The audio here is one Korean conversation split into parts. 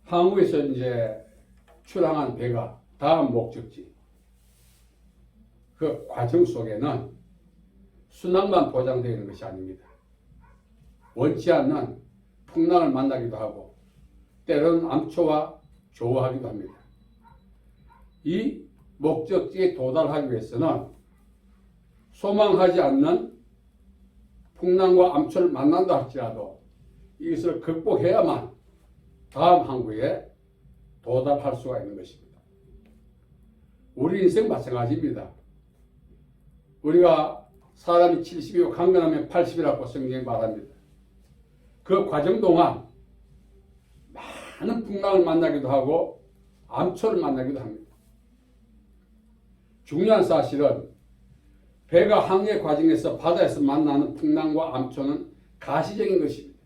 항구에서 이제 출항한 배가 다음 목적지 그 과정 속에는 순항만 보장되어 있는 것이 아닙니다. 원치 않는 풍랑을 만나기도 하고 때로는 암초와 조우하기도 합니다. 이 목적지에 도달하기 위해서는 소망하지 않는 풍랑과 암초를 만난다 할지라도 이것을 극복해야만 다음 항구에 도달할 수가 있는 것입니다. 우리 인생 마찬가지입니다. 우리가 사람이 70이고 강건하면 80이라고 성경이 말합니다. 그 과정 동안 많은 풍랑을 만나기도 하고 암초를 만나기도 합니다. 중요한 사실은 배가 항해 과정에서 바다에서 만나는 풍랑과 암초는 가시적인 것입니다.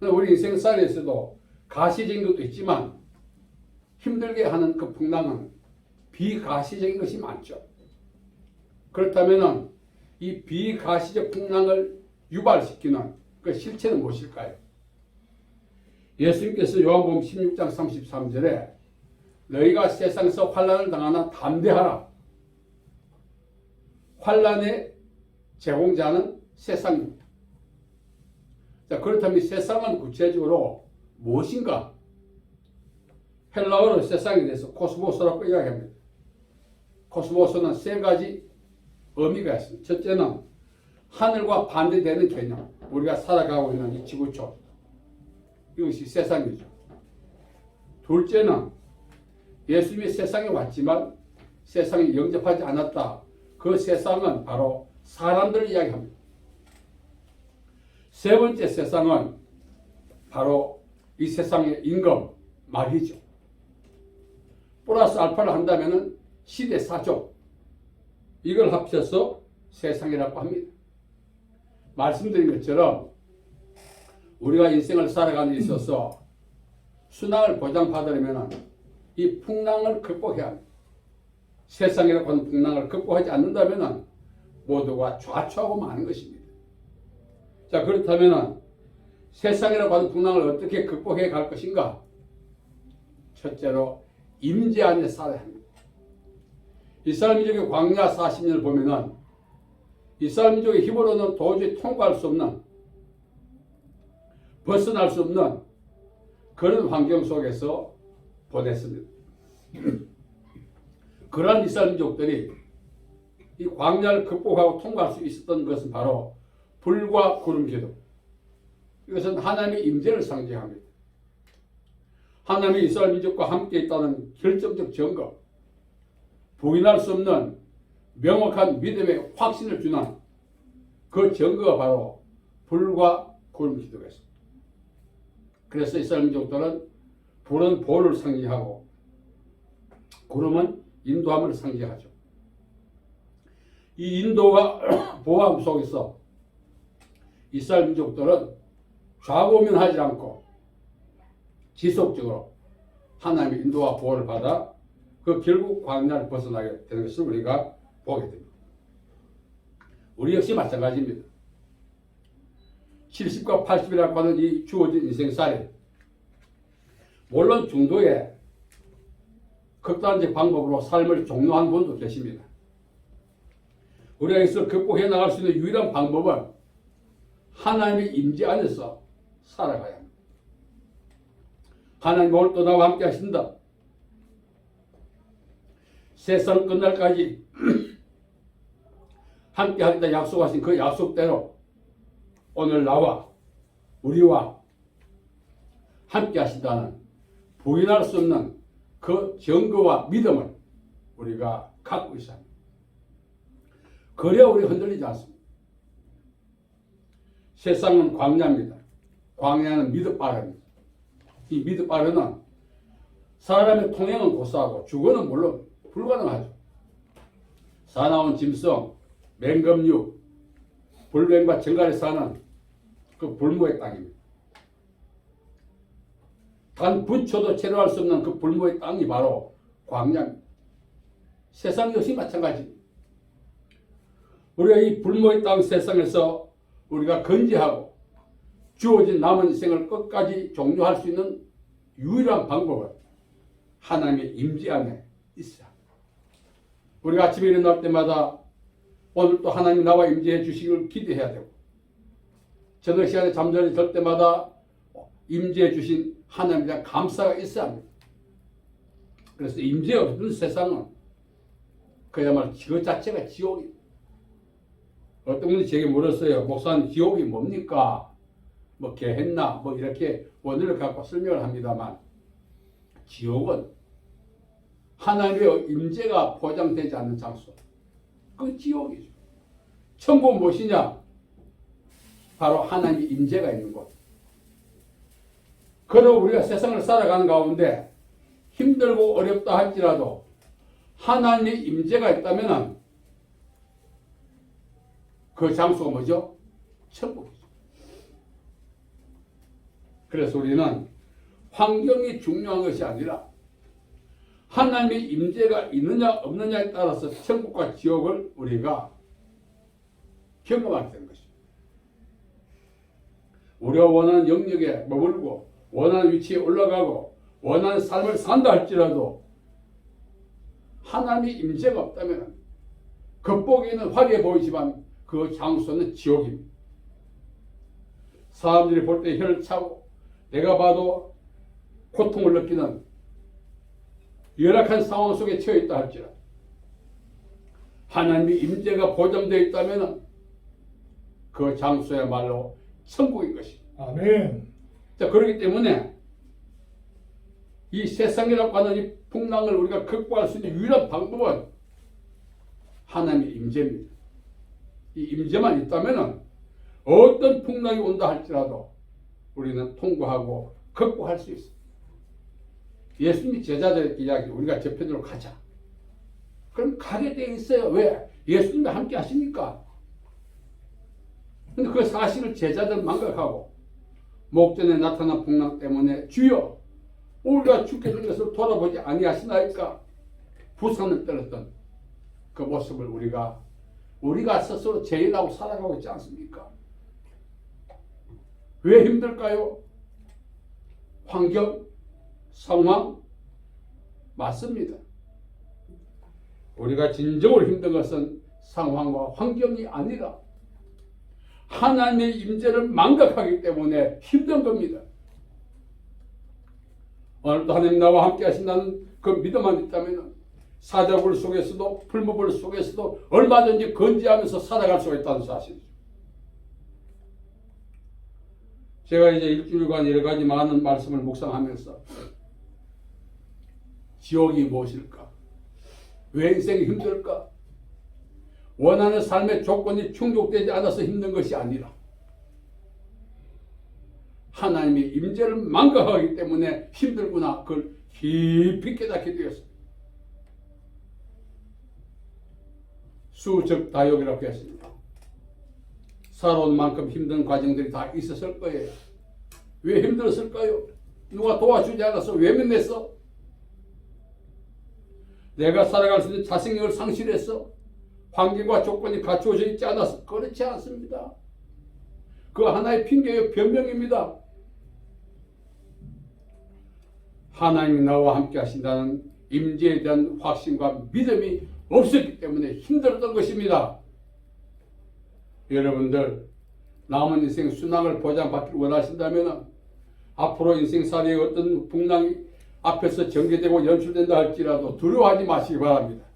우리 인생살이에서도 가시적인 것도 있지만 힘들게 하는 그 풍랑은 비가시적인 것이 많죠. 그렇다면 이 비가시적 풍랑을 유발시키는 그 실체는 무엇일까요? 예수님께서 요한복음 16장 33절에 너희가 세상에서 환난을 당하나 담대하라. 환난의 제공자는 세상입니다. 자, 그렇다면 이 세상은 구체적으로 무엇인가? 헬라어로 세상에 대해서 코스모스라고 이야기합니다. 코스모스는 세 가지 의미가 있습니다. 첫째는 하늘과 반대되는 개념. 우리가 살아가고 있는 이 지구촌. 이것이 세상이죠. 둘째는 예수님이 세상에 왔지만 세상에 영접하지 않았다. 그 세상은 바로 사람들을 이야기합니다. 세 번째 세상은 바로 이 세상의 임금, 말이죠. 플러스 알파를 한다면 시대사족. 이걸 합쳐서 세상이라고 합니다. 말씀드린 것처럼 우리가 인생을 살아가는 데 있어서 순항을 보장받으려면 이 풍랑을 극복해야 합니다. 세상이라고 하는 풍랑을 극복하지 않는다면 모두가 좌초하고 마는 것입니다. 자, 그렇다면 세상이라고 하는 풍랑을 어떻게 극복해 갈 것인가? 첫째로 임재 안에 살아야 합니다. 이스라엘 민족의 광야 40년을 보면은 이스라엘 민족의 힘으로는 도저히 통과할 수 없는, 벗어날 수 없는 그런 환경 속에서 보냈습니다. 그러한 이스라엘 민족들이 이 광야를 극복하고 통과할 수 있었던 것은 바로 불과 구름 기둥. 이것은 하나님의 임재를 상징합니다. 하나님이 이스라엘 민족과 함께 있다는 결정적 증거, 부인할 수 없는 명확한 믿음의 확신을 주는 그 증거가 바로 불과 구름 기둥이었습니다. 그래서 이스라엘 민족들은 불은 보를 상징하고 구름은 인도함을 상징하죠. 이 인도와 보호함 속에서 이스라엘 민족들은 좌고면하지 않고 지속적으로 하나님의 인도와 보호를 받아 그 결국 광야를 벗어나게 되는 것을 우리가 보게 됩니다. 우리 역시 마찬가지입니다. 70과 80이라고 하는 이 주어진 인생살이 물론 중도에 극단적 방법으로 삶을 종료한 분도 계십니다. 우리가 이것을 극복해 나갈 수 있는 유일한 방법은 하나님의 임재 안에서 살아가야 합니다. 하나님 오늘 또 나와 함께 하신다. 세상 끝날까지 함께 하겠다 약속하신 그 약속대로 오늘 나와 우리와 함께 하신다는 부인할 수 없는 그 증거와 믿음을 우리가 갖고 있어야 합니다. 그래야 우리 흔들리지 않습니다. 세상은 광야입니다. 광야는 미드바라입니다. 이 미드바라는 사람의 통행은 고사하고 주거는 물론 불가능하죠. 사나운 짐승, 맹금류, 불뱀과 정갈이 사는 그 불모의 땅입니다. 단 부처도 체류할 수 없는 그 불모의 땅이 바로 광야입니다. 세상 역시 마찬가지입니다. 우리가 이 불모의 땅 세상에서 우리가 건재하고 주어진 남은 인생을 끝까지 종료할 수 있는 유일한 방법은 하나님의 임재 안에 있어야 합니다. 우리가 아침에 일어날 때마다 오늘 또 하나님 나와 임재해 주시기를 기대해야 되고, 저녁 시간에 잠자리 들 때마다 임재해 주신 하나님에 대한 감사가 있어야 합니다. 그래서 임재 없는 세상은 그야말로 그 자체가 지옥입니다. 어떤 분이 제게 물었어요. 목사님, 지옥이 뭡니까? 뭐 개했나? 뭐 이렇게 원리를 갖고 설명을 합니다만, 지옥은 하나님의 임재가 보장되지 않는 장소, 그 지옥이죠. 천국은 무엇이냐? 바로 하나님의 임재가 있는 곳. 그러나 우리가 세상을 살아가는 가운데 힘들고 어렵다 할지라도 하나님의 임재가 있다면 그 장소가 뭐죠? 천국이죠. 그래서 우리는 환경이 중요한 것이 아니라 하나님의 임재가 있느냐 없느냐에 따라서 천국과 지옥을 우리가 경험하게 되는 것입니다. 우리가 원하는 영역에 머물고 원하는 위치에 올라가고 원하는 삶을 산다 할지라도 하나님의 임재가 없다면 겉보기에는 화려해 보이지만 그 장소는 지옥입니다. 사람들이 볼 때 혀를 차고 내가 봐도 고통을 느끼는 열악한 상황 속에 처해 있다 할지라도 하나님의 임재가 보장되어 있다면 그 장소야말로 천국인 것입니다. 아멘. 자, 그렇기 때문에 이 세상이라고 하는 이 풍랑을 우리가 극복할 수 있는 유일한 방법은 하나님의 임재입니다. 이 임재만 있다면 어떤 풍랑이 온다 할지라도 우리는 통과하고 극복할 수 있습니다. 예수님이 제자들에게 이야기, 우리가 저편으로 가자. 그럼 가게 돼 있어요. 왜? 예수님이 함께 하시니까. 근데 그 사실을 제자들 망각하고 목전에 나타난 풍랑 때문에 주여 우리가 죽게 된 것을 돌아보지 아니하시나이까 부산을 떨었던 그 모습을 우리가 스스로 제일하고 살아가고 있지 않습니까? 왜 힘들까요? 환경, 상황 맞습니다. 우리가 진정으로 힘든 것은 상황과 환경이 아니라 하나님의 임재를 망각하기 때문에 힘든 겁니다. 오늘도 하나님 나와 함께 하신다는 그 믿음만 있다면 사자굴 속에서도 풀무불 속에서도 얼마든지 건지하면서 살아갈 수가 있다는 사실이죠. 제가 이제 일주일간 여러 가지 많은 말씀을 묵상하면서 지옥이 무엇일까? 왜 인생이 힘들까? 원하는 삶의 조건이 충족되지 않아서 힘든 것이 아니라 하나님의 임재를 망각하기 때문에 힘들구나. 그걸 깊이 깨닫게 되었습니다. 수적다욕이라고 했습니다. 살아온 만큼 힘든 과정들이 다 있었을 거예요. 왜 힘들었을까요? 누가 도와주지 않아서 외면했어? 내가 살아갈 수 있는 자생력을 상실했어? 환경과 조건이 갖추어져 있지 않아서? 그렇지 않습니다. 그 하나의 핑계요, 변명입니다. 하나님이 나와 함께 하신다는 임재에 대한 확신과 믿음이 없었기 때문에 힘들었던 것입니다. 여러분들 남은 인생 순항을 보장받기를 원하신다면 앞으로 인생살이의 어떤 풍랑이 앞에서 전개되고 연출된다 할지라도 두려워하지 마시기 바랍니다.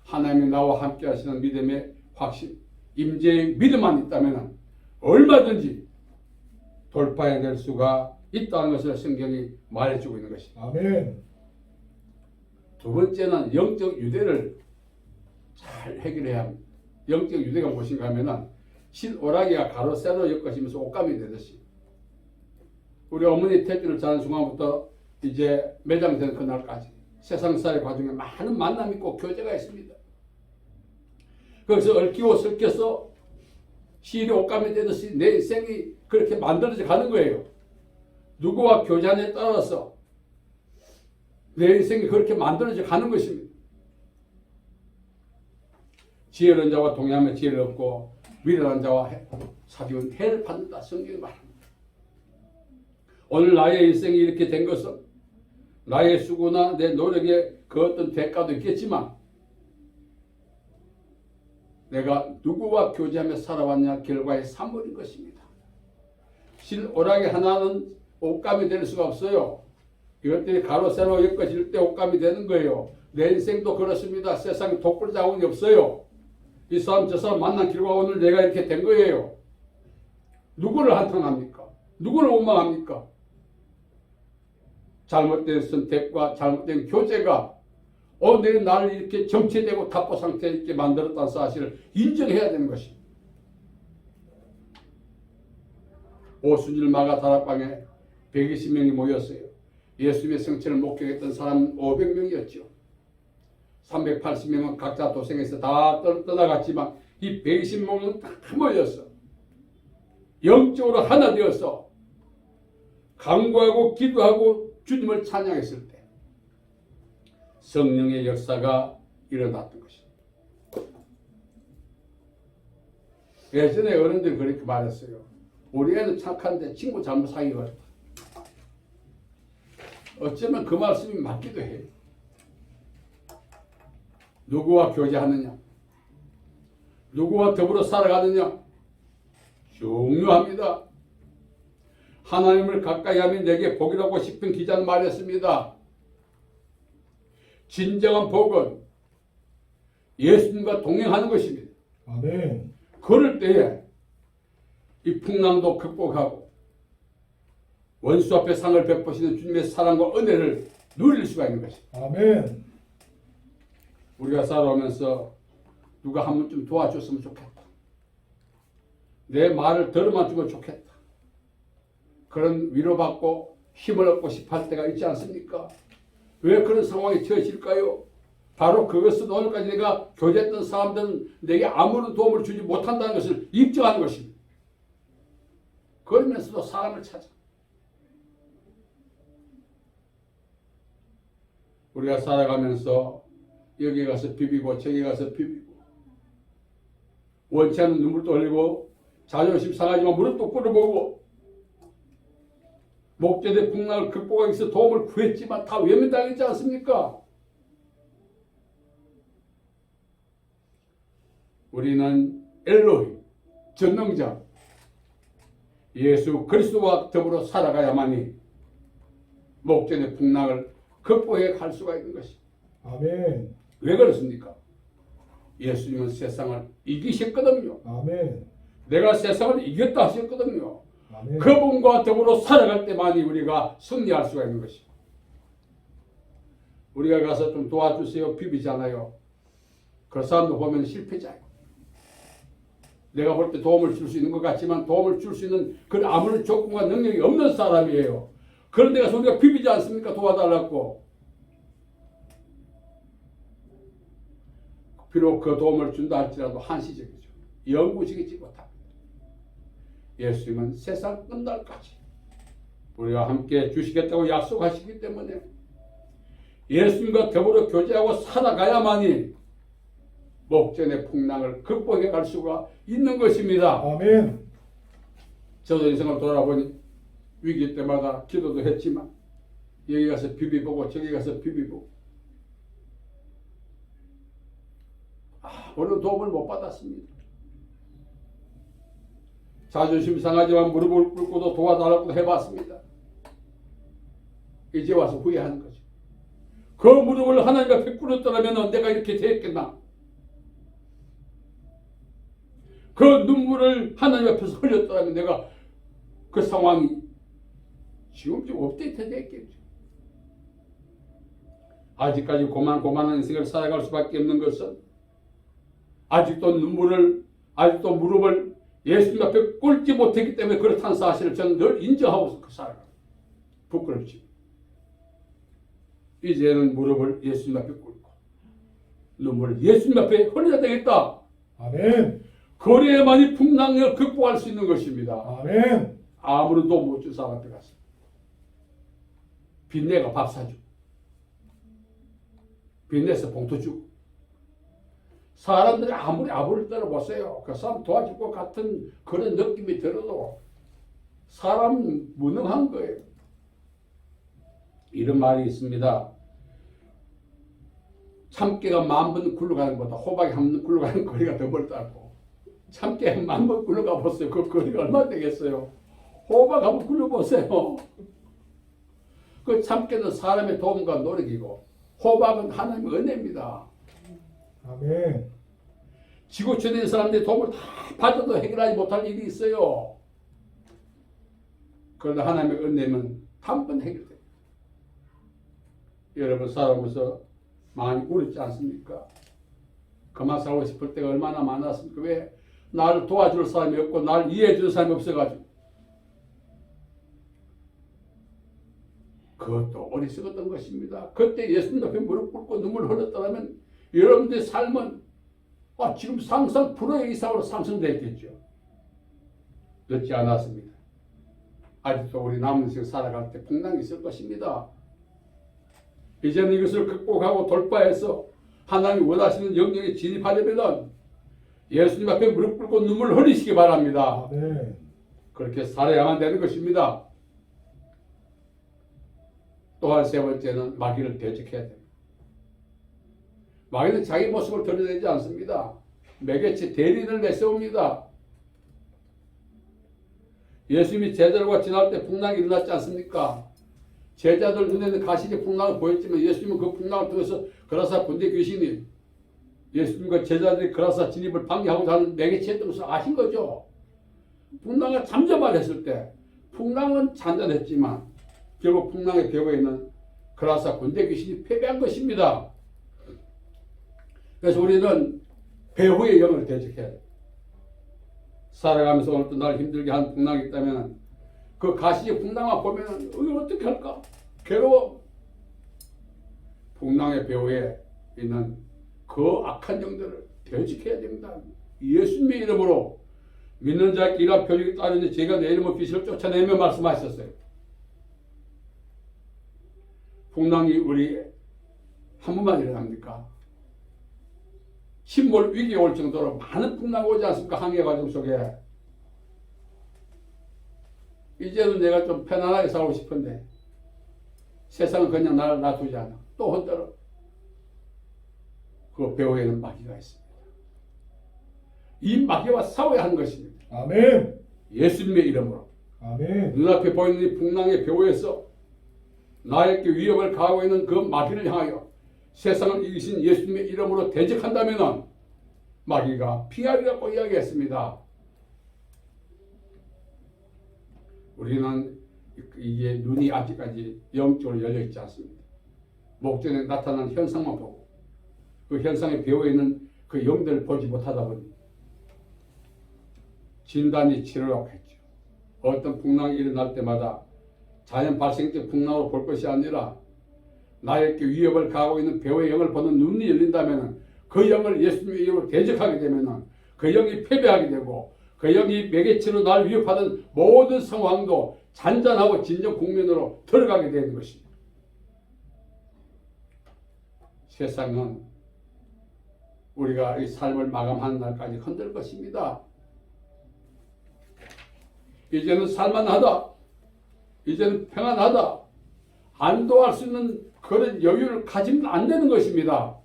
하나님이 나와 함께 하시는 믿음의 확신, 임재의 믿음만 있다면 얼마든지 돌파해낼 수가 있다는 것을 성경이 말해주고 있는 것입니다. 아멘. 두 번째는 영적 유대를 잘 해결해야 합니다. 영적 유대가 무엇인가 하면 신오라기가 가로 세로 엮어지면서 옷감이 되듯이 우리 어머니 태주를 자는 순간부터 이제 매장되는 그날까지 세상사의 과정에 많은 만남이 있고 교제가 있습니다. 거기서 얽히고 섞여서 실이 옷감이 되듯이 내 인생이 그렇게 만들어져 가는 거예요. 누구와 교제하냐에 따라서 내 인생이 그렇게 만들어져 가는 것입니다. 지혜로운 자와 동행하면 지혜를 얻고 미련한 자와 사기운 해를 받는다. 성경이 말합니다. 오늘 나의 인생이 이렇게 된 것은 나의 수고나 내 노력의 그 어떤 대가도 있겠지만 내가 누구와 교제하며 살아왔냐 결과의 산물인 것입니다. 실오라기 하나는 옷감이 될 수가 없어요. 이것들이 가로 세로 엮어질 때 옷감이 되는 거예요. 내 인생도 그렇습니다. 세상에 독불 자국이 없어요. 이 사람 저 사람 만난 결과 오늘 내가 이렇게 된 거예요. 누구를 한탄합니까? 누구를 원망합니까? 잘못된 선택과 잘못된 교제가 오늘 나를 이렇게 정체되고 답보 상태에 있게 만들었다는 사실을 인정해야 되는 것입니다. 오순절 마가 다락방에 120명이 모였어요. 예수님의 성체를 목격했던 사람은 500명이었죠. 380명은 각자 도생해서 다 떠나갔지만 이 120명은 다 모였어. 영적으로 하나 되어서 간구하고 기도하고 주님을 찬양했을 때 성령의 역사가 일어났던 것입니다. 예전에 어른들이 그렇게 말했어요. 우리 애는 착한데 친구 잘못 사귀기 어렵다. 어쩌면 그 말씀이 맞기도 해요. 누구와 교제하느냐, 누구와 더불어 살아가느냐 중요합니다. 하나님을 가까이 하면 내게 복이라고 싶은 기자는 말했습니다. 진정한 복은 예수님과 동행하는 것입니다. 아멘. 그럴 때에 이 풍랑도 극복하고 원수 앞에 상을 베푸시는 주님의 사랑과 은혜를 누릴 수가 있는 것입니다. 아멘. 우리가 살아오면서 누가 한 번쯤 도와줬으면 좋겠다. 내 말을 들어만 주면 좋겠다. 그런 위로받고 힘을 얻고 싶어 할 때가 있지 않습니까? 왜 그런 상황이 처해질까요? 바로 그것은 오늘까지 내가 교제했던 사람들은 내게 아무런 도움을 주지 못한다는 것을 입증하는 것입니다. 그러면서도 사람을 찾아. 우리가 살아가면서 여기 가서 비비고 저기 가서 비비고 원치 않는 눈물도 흘리고 자존심 상하지만 무릎도 꿇어보고 목재대 풍랑을 극복하기 위해서 도움을 구했지만 다 외면당했지 않습니까? 우리는 엘로히 전능자 예수 그리스도와 더불어 살아가야만이 목재대 풍랑을 극복해 갈 수가 있는 것입니다. 아멘. 왜 그렇습니까? 예수님은 세상을 이기셨거든요. 아멘. 내가 세상을 이겼다 하셨거든요. 아멘. 그분과 더불어 살아갈 때만이 우리가 승리할 수가 있는 것입니다. 우리가 가서 좀 도와주세요 비비잖아요. 그 사람도 보면 실패자예요. 내가 볼 때 도움을 줄 수 있는 것 같지만 도움을 줄 수 있는 그런 아무런 조건과 능력이 없는 사람이에요. 그런데 가서 우리가 비비지 않습니까? 도와달라고. 비록 그 도움을 준다 할지라도 한시적이죠. 영구적이지 못합니다. 예수님은 세상 끝날까지 우리와 함께 주시겠다고 약속하시기 때문에 예수님과 더불어 교제하고 살아가야만이 목전의 풍랑을 극복해 갈 수가 있는 것입니다. 아멘. 저도 인생을 돌아보니 위기 때마다 기도도 했지만 여기 가서 비비보고 저기 가서 비비보고 오늘 도움을 못 받았습니다. 자존심 상하지만 무릎을 꿇고도 도와달라고 해봤습니다. 이제 와서 후회하는 거죠. 그 무릎을 하나님 앞에 꿇었더라면 내가 이렇게 됐겠나? 그 눈물을 하나님 앞에서 흘렸더라면 내가 그 상황이 지금 좀 업데이트 됐겠죠. 아직까지 고만고만한 인생을 살아갈 수밖에 없는 것은 아직도 눈물을 아직도 무릎을 예수님 앞에 꿇지 못했기 때문에 그렇다는 사실을 저는 늘 인정하고 살아갑니다. 부끄럽지. 이제는 무릎을 예수님 앞에 꿇고 눈물을 예수님 앞에 흘려야 되겠다. 아멘. 그래야만이 풍랑을 극복할 수 있는 것입니다. 아멘. 아무런 도움 못 준 사람 앞에 가서 빚내가 밥 사주고 빚내서 봉투 주고 사람들이 아무리 아부를 떨어보세요. 그 사람 도와줄 것 같은 그런 느낌이 들어도 사람은 무능한 거예요. 이런 말이 있습니다. 참깨가 10,000번 굴러가는 것보다 호박이 한 번 굴러가는 거리가 더 멀다고. 참깨 10,000번 굴러가 보세요. 그 거리가 얼마나 되겠어요? 호박 한번 굴러보세요. 그 참깨는 사람의 도움과 노력이고 호박은 하나님의 은혜입니다. 아멘. 지구촌에 있는 사람들이 도움을 다 받아도 해결하지 못할 일이 있어요. 그러나 하나님의 은혜는 단번 해결돼요. 여러분 살아오면서 많이 울었지 않습니까? 그만 살고 싶을 때가 얼마나 많았습니까? 왜? 나를 도와줄 사람이 없고 나를 이해해 줄 사람이 없어가지고. 그것도 어리석었던 것입니다. 그때 예수님 앞에 무릎 꿇고 눈물 흘렸다면 여러분들의 삶은 지금 상상 불허의 이상으로 상승되었겠죠. 늦지 않았습니다. 아직도 우리 남은 인생 살아갈 때 풍랑이 있을 것입니다. 이제는 이것을 극복하고 돌파해서 하나님이 원하시는 영역에 진입하려면 예수님 앞에 무릎 꿇고 눈물 흘리시기 바랍니다. 아멘. 그렇게 살아야만 되는 것입니다. 또한 세 번째는 마귀를 대적해야 됩니다. 마귀는 자기 모습을 드러내지 않습니다. 매개체 대리인을 내세웁니다. 예수님이 제자들과 지날 때 풍랑이 일어났지 않습니까? 제자들 눈에는 가시적 풍랑을 보였지만 예수님은 그 풍랑을 통해서 그라사 군대 귀신이 예수님과 제자들이 그라사 진입을 방해하고자 하는 매개체였던 것을 아신 거죠. 풍랑을 잠잠하려 했을 때 풍랑은 잔잔했지만 결국 풍랑의 배후에 있는 그라사 군대 귀신이 패배한 것입니다. 그래서 우리는 배후의 영을 대적해야 돼요. 살아가면서 오늘도 날 힘들게 한 풍랑이 있다면 그 가시의 풍랑만 보면 이걸 어떻게 할까? 괴로워. 풍랑의 배후에 있는 그 악한 영들을 대적해야 됩니다. 예수님의 이름으로 믿는 자의 기가 표적이 따르니 제가 내 이름으로 귀신을 쫓아내며 말씀하셨어요. 풍랑이 우리 한 번만 일어납니까? 침몰 위기가 올 정도로 많은 풍랑이 오지 않습니까? 항해 과정 속에. 이제는 내가 좀 편안하게 살고 싶은데 세상은 그냥 나를 놔두지 않아. 또 혼자로. 그 배후에는 마귀가 있습니다. 이 마귀와 싸워야 하는 것입니다. 아멘. 예수님의 이름으로. 아멘. 눈앞에 보이는 이 풍랑의 배후에서 나에게 위협을 가하고 있는 그 마귀를 향하여 세상을 이기신 예수님의 이름으로 대적한다면 마귀가 피하리라고 이야기했습니다. 우리는 이게 눈이 아직까지 영적으로 열려있지 않습니다. 목전에 나타난 현상만 보고 그 현상의 배후에 있는 그 영들을 보지 못하다 보니 진단이 치르라고 했죠. 어떤 풍랑이 일어날 때마다 자연 발생적 풍랑으로 볼 것이 아니라 나에게 위협을 가하고 있는 배후의 영을 보는 눈이 열린다면 그 영을 예수님의 이름으로 대적하게 되면 그 영이 패배하게 되고 그 영이 매개체로 날 위협하던 모든 상황도 잔잔하고 진정 국면으로 들어가게 되는 것입니다. 세상은 우리가 이 삶을 마감하는 날까지 흔들 것입니다. 이제는 살만하다. 이제는 평안하다. 안도할 수 있는 그런 여유를 가지면 안 되는 것입니다.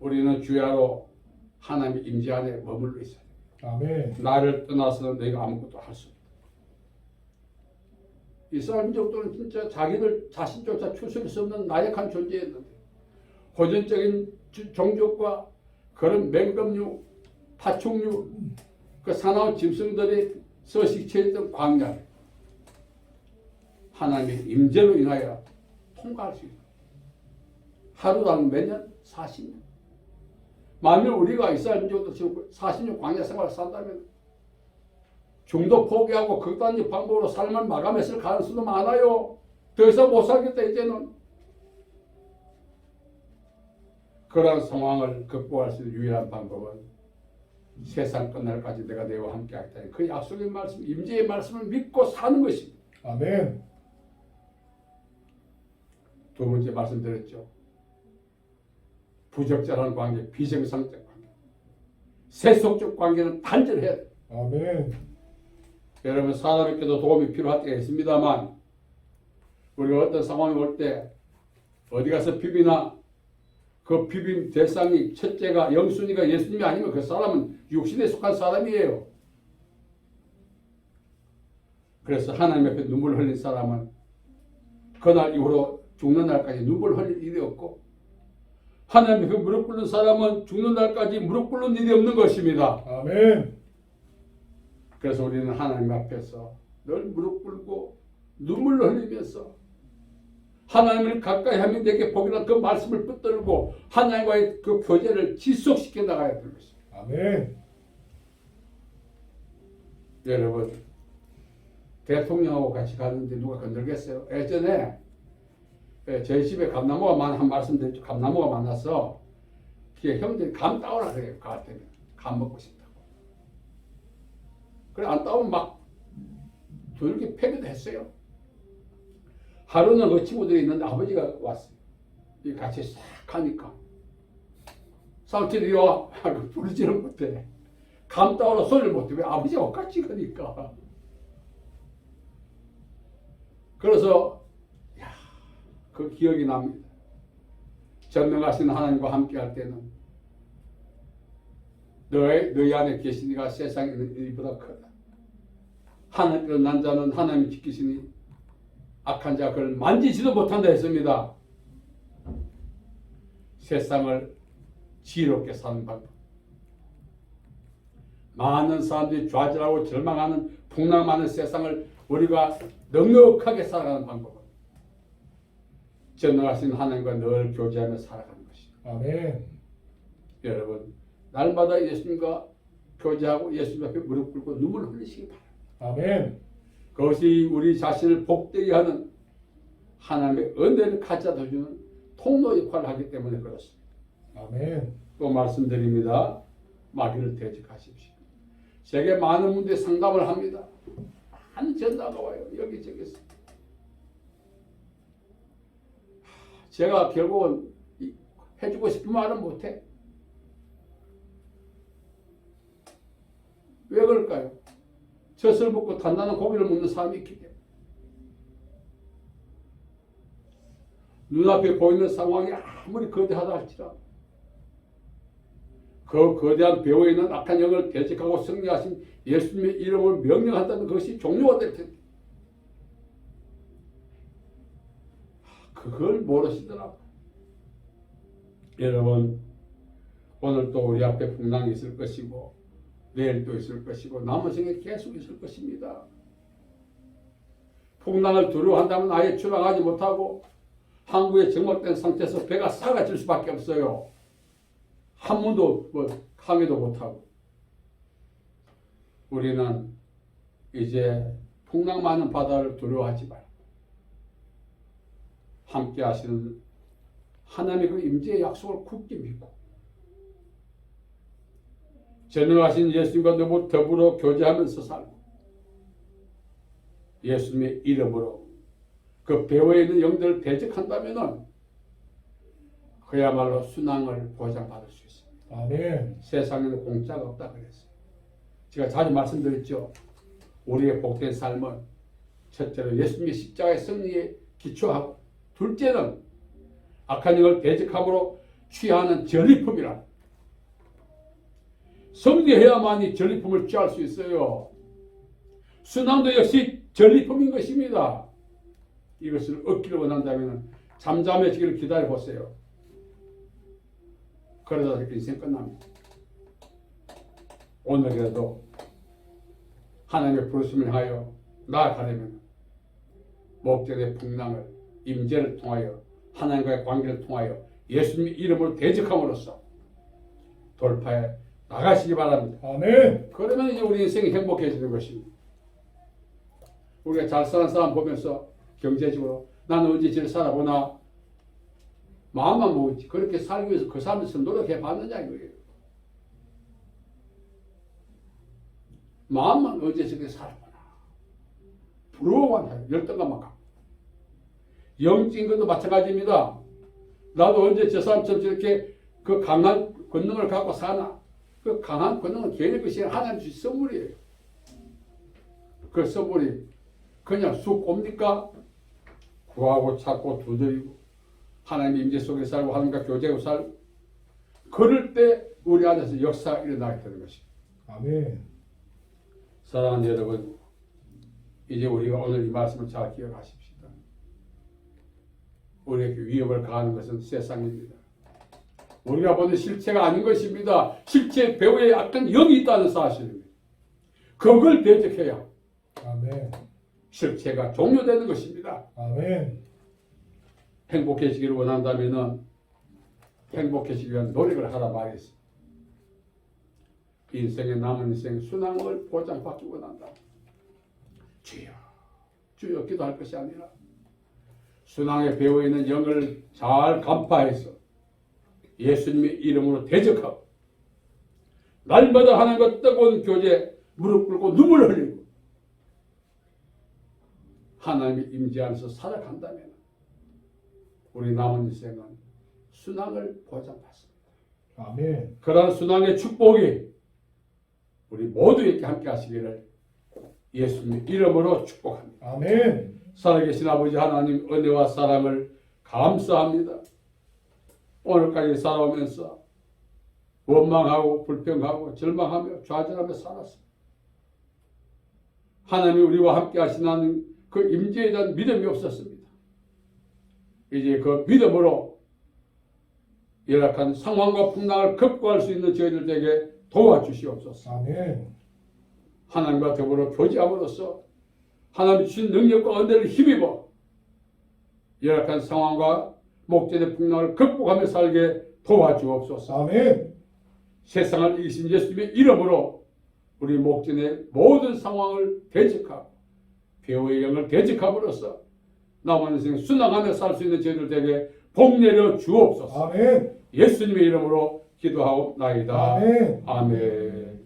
우리는 주야로 하나님의 임재 안에 머물러 있어야 돼요. 아멘. 나를 떠나서는 내가 아무것도 할 수 없다. 이스라엘 민족들은 진짜 자기들 자신조차 추스릴 수 없는 나약한 존재였는데 호전적인 종족과 그런 맹금류, 파충류, 그 사나운 짐승들이 서식처했던 광야를 하나님의 임재로 인하여 통과할 수 있다. 하루도 안 몇 년? 40년. 만일 우리가 이스라엘 민족도 지금 40년 광야 생활을 산다면 중도 포기하고 극단적 방법으로 삶을 마감했을 가능성도 많아요. 더 이상 못 살겠다 이제는. 그러한 상황을 극복할 수 있는 유일한 방법은 세상 끝날까지 내가 너와 함께 하겠다. 그 약속의 말씀, 임재의 말씀을 믿고 사는 것입니다. 아멘. 두 번째 말씀드렸죠. 부적절한 관계, 비정상적 관계, 세속적 관계는 단절해야 돼요. 아멘. 여러분 사람에게도 도움이 필요할 때가 있습니다만 우리가 어떤 상황이 올 때 어디 가서 비비나 그 비빔 대상이 첫째가 영순이가 예수님이 아니면 그 사람은 육신에 속한 사람이에요. 그래서 하나님 앞에 눈물 흘린 사람은 그날 이후로 죽는 날까지 눈물 흘릴 일이 없고, 하나님 앞에 무릎 꿇는 사람은 죽는 날까지 무릎 꿇는 일이 없는 것입니다. 아멘. 그래서 우리는 하나님 앞에서 늘 무릎 꿇고 눈물을 흘리면서 하나님을 가까이 하면 내게 복이라 그 말씀을 붙들고 하나님과의 그 교제를 지속시켜 나가야 될 것입니다. 아멘. 여러분, 대통령하고 같이 가는데 누가 건들겠어요? 예전에 저희 집에 한 말씀 드렸죠. 감나무가 많아서 형들이 감 따오라 그래요. 가을 때면 감 먹고 싶다고. 그래 안 따오면 막 두들겨 패기도 했어요. 하루는 그 친구들이 있는데 아버지가 왔어요. 같이 싹 가니까 삼촌이 와 하고 부르지는 못해. 감 따오라 소리를 못해. 왜 아버지하고 같이 가니까. 그래서 그 기억이 납니다. 전능하신 하나님과 함께 할 때는 너희 안에 계신 이가 세상에 있는 일보다 크다. 하늘을 난 자는 하나님이 지키시니 악한 자 그를 만지지도 못한다 했습니다. 세상을 지혜롭게 사는 방법. 많은 사람들이 좌절하고 절망하는 풍랑 많은 세상을 우리가 넉넉하게 살아가는 방법은 전능하신 하나님과 늘 교제하며 살아가는 것입니다. 아멘. 여러분, 날마다 예수님과 교제하고 예수님 앞에 무릎 꿇고 눈물을 흘리시기 바랍니다. 아멘. 그것이 우리 자신을 복되게 하는 하나님의 은혜를 가져다 주는 통로 역할을 하기 때문에 그렇습니다. 아멘. 또 말씀드립니다. 마귀를 대적하십시오. 제게 많은 분들이 상담을 합니다. 많은 전화가 와요. 여기저기서. 제가 결국은 해주고 싶은 말은 못해. 왜 그럴까요? 젖을 먹고 단단한 고기를 먹는 사람이 있기 때문에. 눈앞에 보이는 상황이 아무리 거대하다 할지라도 그 거대한 배후에 있는 악한 영을 대적하고 승리하신 예수님의 이름을 명령한다는 것이 종료가 될 텐데 그걸 모르시더라고요. 여러분, 오늘 또 우리 앞에 풍랑이 있을 것이고 내일 또 있을 것이고 남은 생에 계속 있을 것입니다. 풍랑을 두려워한다면 아예 출항하지 못하고 항구에 정박된 상태에서 배가 삭아질 수밖에 없어요. 한 번도 항해도 못하고. 우리는 이제 풍랑 많은 바다를 두려워하지 말고 함께 하시는 하나님의 그 임재의 약속을 굳게 믿고 전능하신 예수님과 너무 더불어 교제하면서 살고 예수님의 이름으로 그 배후에 있는 영들을 대적한다면은 그야말로 순항을 보장받을 수 있습니다. 아멘. 세상에는 공짜가 없다 그랬어요. 제가 자주 말씀드렸죠. 우리의 복된 삶은 첫째로 예수님의 십자가의 승리에 기초하고 둘째는 악한 영을 대적함으로 취하는 전리품이라. 승리해야만이 전리품을 취할 수 있어요. 순항도 역시 전리품인 것입니다. 이것을 얻기를 원한다면 잠잠해지기를 기다려 보세요. 그러다 인생 끝납니다. 오늘이라도 하나님의 부르심을 하여 나아가려면 목전의 풍랑을 임재를 통하여 하나님과의 관계를 통하여 예수님의 이름으로 대적함으로써 돌파해 나가시기 바랍니다. 아멘. 그러면 이제 우리 인생이 행복해지는 것입니다. 우리가 잘 사는 사람 보면서 경제적으로 나는 언제 잘 살아보나 마음만 먹었지 그렇게 살기 위해서 그 사람들처럼 노력해 봤느냐 이거예요. 마음만 언제 저렇게 살아보나 부러워만 해요. 열등감만 갖고. 영적인 것도 마찬가지입니다. 나도 언제 저 사람처럼 저렇게 그 강한 권능을 갖고 사나. 그 강한 권능은 개인의 것이 하나님 주신 선물이에요. 그 선물이 그냥 쑥 옵니까? 구하고 찾고 두드리고 하나님의 임재 속에 살고 하나님과 교제하고 살고 그럴 때 우리 안에서 역사가 일어나게 되는 것입니다. 아멘. 사랑하는 여러분, 이제 우리가 오늘 이 말씀을 잘 기억하십시다. 우리에게 위협을 가하는 것은 세상입니다. 우리가 보는 실체가 아닌 것입니다. 실체 배후에 약간 영이 있다는 사실입니다. 그걸 대적해야 아멘. 실체가 종료되는 것입니다. 아멘. 행복해지기를 원한다면 행복해지기 위한 노력을 하라 말했습니다. 인생의 남은 인생 순항을 보장받기 원한다. 주여, 주여 기도할 것이 아니라 순항의 배후에 있는 영을 잘 간파해서 예수님의 이름으로 대적하고 날마다 하나님과 뜨거운 교제 무릎 꿇고 눈물 흘리고 하나님의 임재 안에서 살아간다면 우리 남은 인생은 순항을 보장받습니다. 아멘. 그러한 순항의 축복이 우리 모두에게 함께 하시기를 예수님의 이름으로 축복합니다. 아멘. 살아계신 아버지 하나님 은혜와 사랑을 감사합니다. 오늘까지 살아오면서 원망하고 불평하고 절망하며 좌절하며 살았습니다. 하나님이 우리와 함께 하시는 그 임재에 대한 믿음이 없었습니다. 이제 그 믿음으로 열악한 상황과 풍랑을 극복할 수 있는 저희들에게 도와주시옵소서. 아멘. 하나님과 더불어 교제함으로써 하나님 주신 능력과 은혜를 힘입어 열악한 상황과 목전의 풍랑을 극복하며 살게 도와주옵소서. 아멘. 세상을 이기신 예수님의 이름으로 우리 목전의 모든 상황을 대적하고 배후의 영을 대적함으로써 남은 인생 순항하며 살 수 있는 저희들에게 복 내려 주옵소서. 아멘. 예수님의 이름으로 기도하옵나이다. 아멘. 아멘.